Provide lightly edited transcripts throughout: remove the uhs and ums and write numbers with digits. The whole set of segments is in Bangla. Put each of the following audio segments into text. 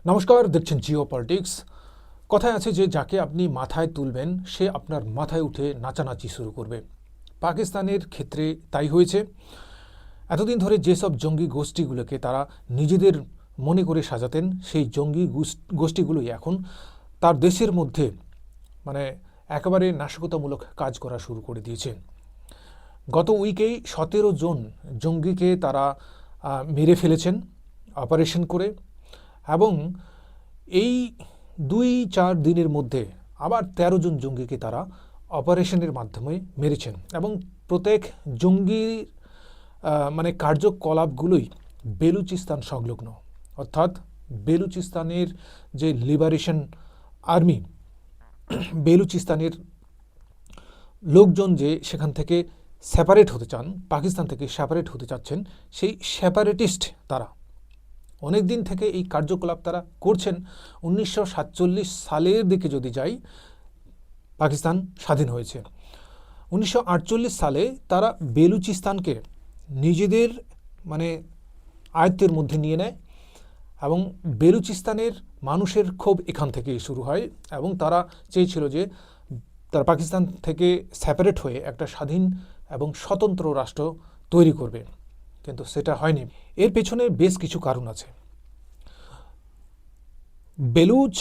নমস্কার, দেখছেন জিও পলিটিক্স। কথায় আছে যে যাকে আপনি মাথায় তুলবেন সে আপনার মাথায় উঠে নাচানাচি শুরু করবে। পাকিস্তানের ক্ষেত্রে তাই হয়েছে। এতদিন ধরে যেসব জঙ্গি গোষ্ঠীগুলোকে তারা নিজেদের মনে করে সাজাতেন, সেই জঙ্গি গোষ্ঠীগুলোই এখন তার দেশের মধ্যে একেবারে নাশকতামূলক কাজ করা শুরু করে দিয়েছে। গত উইকেই 17 জন জঙ্গিকে তারা মেরে ফেলেছেন অপারেশন করে, এবং এই 2-4 দিনের মধ্যে আবার 13 জন জঙ্গিকে তারা অপারেশনের মাধ্যমে মেরেছেন। এবং প্রত্যেক জঙ্গির কার্যকলাপগুলোই বেলুচিস্তান সংলগ্ন, অর্থাৎ বেলুচিস্তানের যে লিবারেশন আর্মি, বেলুচিস্তানের লোকজন যে সেখান থেকে সেপারেট হতে চান, পাকিস্তান থেকে সেপারেট হতে চাচ্ছেন, সেই সেপারেটিস্ট তারা অনেক দিন থেকে এই কার্যকলাপ তারা করছেন। 1947 সালের দিকে যদি যাই, পাকিস্তান স্বাধীন হয়েছে। 1948 সালে তারা বেলুচিস্তানকে নিজেদের আয়ত্তের মধ্যে নিয়ে নেয়, এবং বেলুচিস্তানের মানুষের ক্ষোভ এখান থেকেই শুরু হয়, এবং তারা চেয়েছিল যে তারা পাকিস্তান থেকে সেপারেট হয়ে একটা স্বাধীন এবং স্বতন্ত্র রাষ্ট্র তৈরি করবে, কিন্তু সেটা হয়নি। এর পেছনে বেশ কিছু কারণ আছে। বেলুচ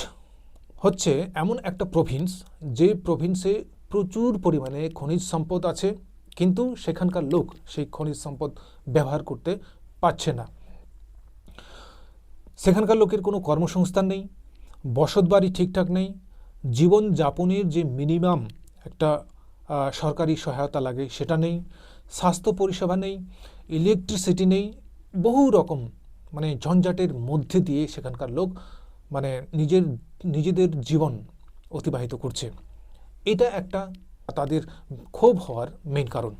হচ্ছে এমন একটা প্রভিন্স, যে প্রভিন্সে প্রচুর পরিমাণে খনিজ সম্পদ আছে, কিন্তু সেখানকার লোক সেই খনিজ সম্পদ ব্যবহার করতে পারছে না। সেখানকার লোকের কোনো কর্মসংস্থান নেই, বসতবাড়ি ঠিকঠাক নেই, জীবনযাপনের যে মিনিমাম একটা সরকারি সহায়তা লাগে সেটা নেই, স্বাস্থ্য পরিষেবা নেই, ইলেকট্রিসিটি নেই, বহু রকম ঝঞ্ঝাটের মধ্যে দিয়ে সেখানকার লোক নিজেদের জীবন অতিবাহিত করছে। এটা একটা তাদের ক্ষোভ হওয়ার মেইন কারণ।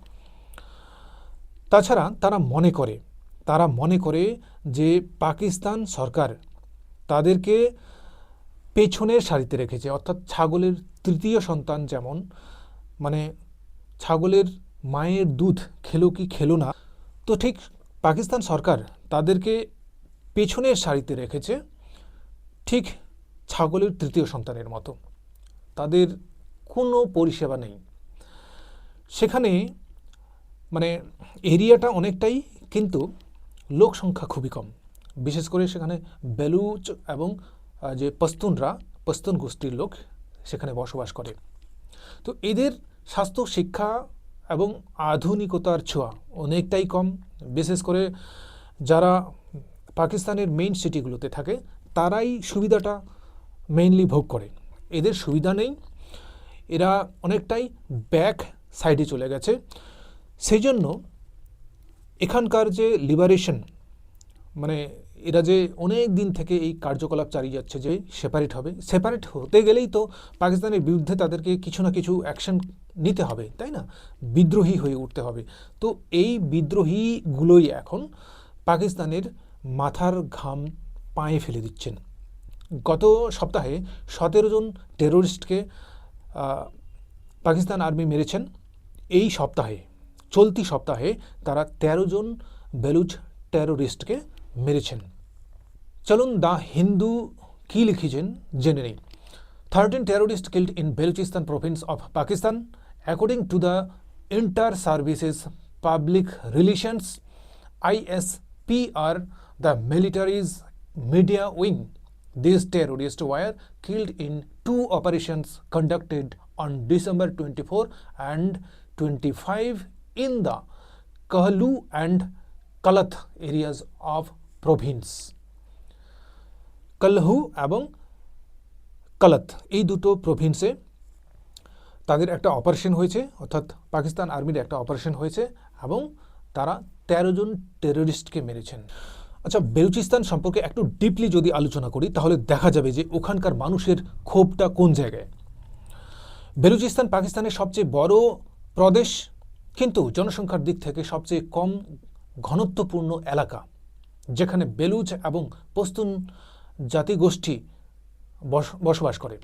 তাছাড়া তারা মনে করে যে পাকিস্তান সরকার তাদেরকে পেছনের সারিতে রেখেছে, অর্থাৎ ছাগলের তৃতীয় সন্তান যেমন, ছাগলের মায়ের দুধ খেলো কি খেলো না, তো ঠিক পাকিস্তান সরকার তাদেরকে পেছনের সারিতে রেখেছে, ঠিক ছাগলের তৃতীয় সন্তানের মতো। তাদের কোনো পরিষেবা নেই সেখানে, এরিয়াটা অনেকটাই, কিন্তু লোক সংখ্যা খুবই কম। বিশেষ করে সেখানে বেলুচ এবং যে পশতুন গোষ্ঠীর লোক সেখানে বসবাস করে। তো এদের স্বাস্থ্য, শিক্ষা এবং আধুনিকতার ছোঁয়া অনেকটাই কম। বিশেষ করে যারা পাকিস্তানের মেইন সিটিগুলোতে থাকে তারাই সুবিধাটা মেইনলি ভোগ করে। এদের সুবিধা নেই, এরা অনেকটাই ব্যাক সাইডে চলে গেছে। সেই জন্য এখানকার যে লিবারেশন, এরা যে অনেক দিন থেকে এই কার্যকলাপ চালিয়ে যাচ্ছে যে সেপারেট হতে গেলেই তো পাকিস্তানের বিরুদ্ধে তাদেরকে কিছু না কিছু অ্যাকশন নিতে হবে, তাই না? বিদ্রোহী হয়ে উঠতে হবে। তো এই বিদ্রোহীগুলোই এখন পাকিস্তানের মাথার ঘাম পায়ে ফেলে দিচ্ছেন। গত সপ্তাহে 17 জন টেরোরিস্টকে পাকিস্তান আর্মি মেরেছেন। এই সপ্তাহে, চলতি সপ্তাহে তারা 13 জন বেলুচ টেরোরিস্টকে মেরেছেন। চলুন দ্য হিন্দু কি লিখেছেন জেনে নেই। 13 terrorists killed in Balochistan province of Pakistan, according to the Inter-Services Public Relations ISPR, the military's media wing. These terrorists were killed in 2 operations conducted on December 24 and 25 in the Kahlu and Kalath areas of province. কালহু এবং কালাত, এই দুটো প্রভিন্সে তাদের একটা অপারেশন হয়েছে, অর্থাৎ পাকিস্তান আর্মির একটা অপারেশন হয়েছে, এবং তারা 13 জন টেরোরিস্টকে মেরেছেন। আচ্ছা, বেলুচিস্তান সম্পর্কে একটু ডিপলি যদি আলোচনা করি তাহলে দেখা যাবে যে ওখানকার মানুষের ক্ষোভটা কোন জায়গায়। বেলুচিস্তান পাকিস্তানের সবচেয়ে বড় প্রদেশ, কিন্তু জনসংখ্যার দিক থেকে সবচেয়ে কম ঘনত্বপূর্ণ এলাকা, যেখানে বেলুচ এবং পশতুন জাতিগোষ্ঠী বসবাস করে।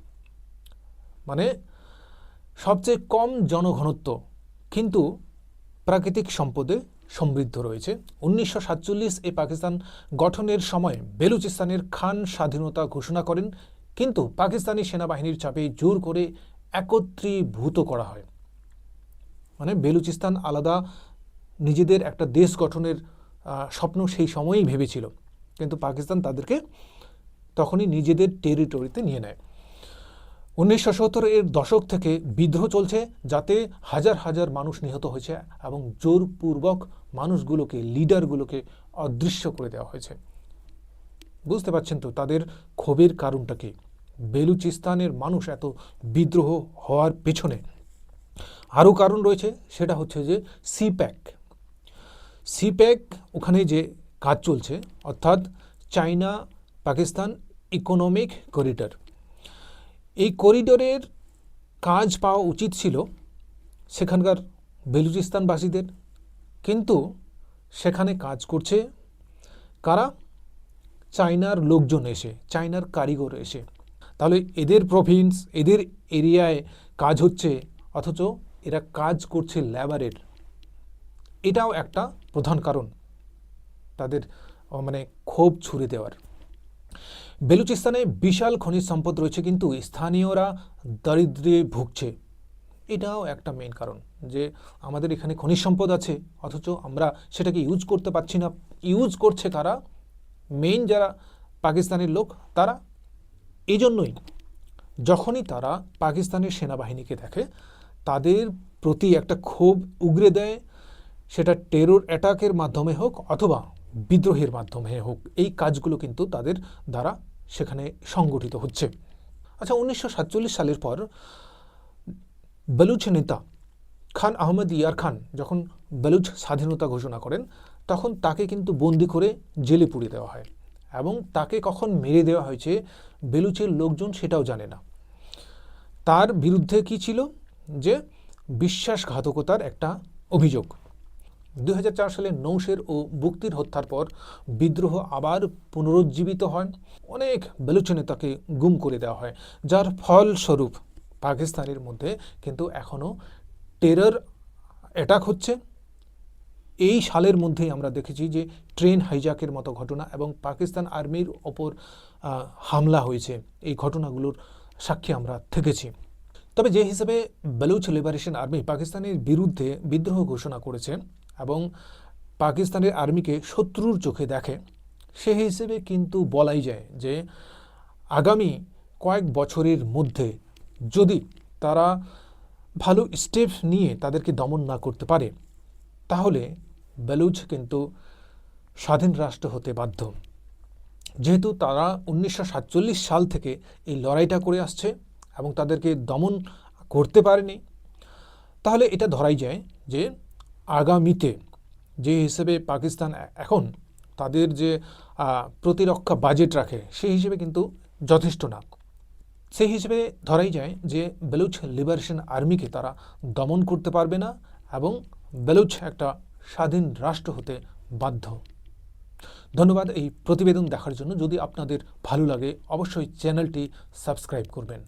সবচেয়ে কম জনঘনত্ব, কিন্তু প্রাকৃতিক সম্পদে সমৃদ্ধ রয়েছে। 1947 এই পাকিস্তান গঠনের সময় বেলুচিস্তানের খান স্বাধীনতা ঘোষণা করেন, কিন্তু পাকিস্তানি সেনাবাহিনীর চাপে জোর করে একত্রীভূত করা হয়। মানে বেলুচিস্তান আলাদা নিজেদের একটা দেশ গঠনের স্বপ্ন সেই সময়ই ভেবেছিল, কিন্তু পাকিস্তান তাদেরকে তখনই নিজেদের টেরিটরিতে নিয়ে নেয়। 1970-এর দশক থেকে বিদ্রোহ চলছে, যাতে হাজার হাজার মানুষ নিহত হয়েছে এবং জোরপূর্বক মানুষগুলোকে, লিডারগুলোকে অদৃশ্য করে দেওয়া হয়েছে। বুঝতে পারছেন তো তাদের ক্ষোভের কারণটা কি? বেলুচিস্তানের মানুষ এত বিদ্রোহ হওয়ার পেছনে আরও কারণ রয়েছে, সেটা হচ্ছে যে সিপ্যাক ওখানে যে কাজ চলছে, অর্থাৎ চায়না পাকিস্তান ইকোনমিক করিডর। এই করিডোরের কাজ পাওয়া উচিত ছিল সেখানকার বেলুচিস্তানবাসীদের, কিন্তু সেখানে কাজ করছে কারা? চায়নার লোকজন এসে, চায়নার কারিগর এসে। তাহলে এদের প্রভিন্স, এদের এরিয়ায় কাজ হচ্ছে, অথচ এরা কাজ করছে লেবারের। এটাও একটা প্রধান কারণ তাদের মানে ক্ষোভ ছুড়ে দেওয়ার। বেলুচিস্তানে বিশাল খনিজ সম্পদ রয়েছে, কিন্তু স্থানীয়রা দারিদ্র্যে ভুগছে। এটাও একটা মেইন কারণ যে আমাদের এখানে খনিজ সম্পদ আছে, অথচ আমরা সেটাকে ইউজ করতে পারছি না। ইউজ করছে কারা? মেইন যারা পাকিস্তানের লোক, তারা। এই জন্যই যখনই তারা পাকিস্তানের সেনাবাহিনীকে দেখে, তাদের প্রতি একটা ক্ষোভ উগরে দেয়, সেটা টেরর অ্যাটাকের মাধ্যমে হোক অথবা বিদ্রোহের মাধ্যমে হোক। এই কাজগুলো কিন্তু তাদের দ্বারা সেখানে সংগঠিত হচ্ছে। আচ্ছা, 1947 সালের পর বেলুচ নেতা খান আহমদ ইয়ার খান যখন বেলুচ স্বাধীনতা ঘোষণা করেন, তখন তাকে কিন্তু বন্দি করে জেলে পুড়িয়ে দেওয়া হয়, এবং তাকে কখন মেরে দেওয়া হয়েছে বেলুচের লোকজন সেটাও জানে না। তার বিরুদ্ধে কি ছিল? যে বিশ্বাসঘাতকতার একটা অভিযোগ। 2004 সালে নৌশের ও বুক্তির হত্যার পর বিদ্রোহ আবার পুনরুজ্জীবিত হয়। অনেক বেলুচ নেতাকে গুম করে দেওয়া হয়, যার ফলস্বরূপ পাকিস্তানের মধ্যে কিন্তু এখনও টেরর অ্যাটাক হচ্ছে। এই সালের মধ্যেই আমরা দেখেছি যে ট্রেন হাইজ্যাকের মতো ঘটনা এবং পাকিস্তান আর্মির ওপর হামলা হয়েছে। এই ঘটনাগুলোর সাক্ষী আমরা থেকেছি। তবে যে হিসেবে বেলুচ লিবারেশন আর্মি পাকিস্তানের বিরুদ্ধে বিদ্রোহ ঘোষণা করেছে এবং পাকিস্তানের আর্মিকে শত্রুর চোখে দেখে, সে হিসেবে কিন্তু বলাই যায় যে আগামী কয়েক বছরের মধ্যে যদি তারা ভালো স্টেপ নিয়ে তাদেরকে দমন না করতে পারে, তাহলে বেলুচ কিন্তু স্বাধীন রাষ্ট্র হতে বাধ্য। যেহেতু তারা 1947 সাল থেকে এই লড়াইটা করে আসছে এবং তাদেরকে দমন করতে পারেনি, তাহলে এটা ধরাই যায় যে আগামীতে যে হিসেবে পাকিস্তান এখন তাদের যে প্রতিরক্ষা বাজেট রাখে, সেই হিসেবে কিন্তু যথেষ্ট না। সেই হিসেবে ধরাই যায় যে বেলুচ লিবারেশন আর্মিকে তারা দমন করতে পারবে না এবং বেলুচ একটা স্বাধীন রাষ্ট্র হতে বাধ্য। ধন্যবাদ এই প্রতিবেদন দেখার জন্য। যদি আপনাদের ভালো লাগে অবশ্যই চ্যানেলটি সাবস্ক্রাইব করবেন।